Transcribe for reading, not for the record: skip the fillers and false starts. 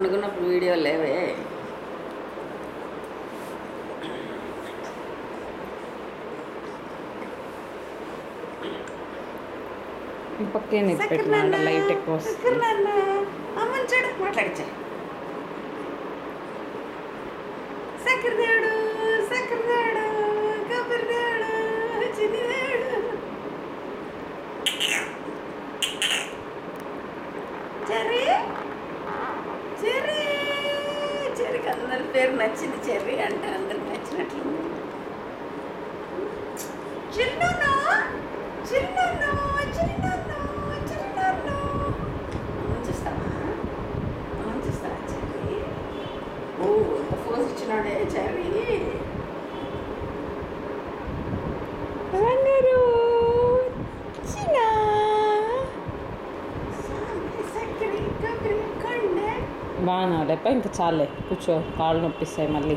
అనుకున్నప్పుడు వీడియో లేవే. ఈ పక్కే నెట్ పెట్టినా లైట్ ఎక్కువ వస్తుంది. అమ్మని చూడు మాట్లాడిచ్చా. సక్కరదేవుడు సక్కరదేవుడు కొబ్బరిదేవుడు చిన్నిదేవుడు చెర్రీ చెర్రీ చెర్రీకి అందరి పేరు నచ్చింది. చెర్రీ అంటే అందరికి నచ్చినట్లుంది. చిన్నును చిన్నును చిన్నును చిన్నును చూస్తావా చూస్తావా చెర్రీ? ఓ ఎంత ఫోజ్ ఇచ్చినాడే చెర్రీ. బంగారు చిన్న సక్కరి కొబ్బరి కొండ. బాగా లేప ఇంకా చాలే కూర్చో, కాళ్ళు నొప్పిస్తాయి మళ్ళీ.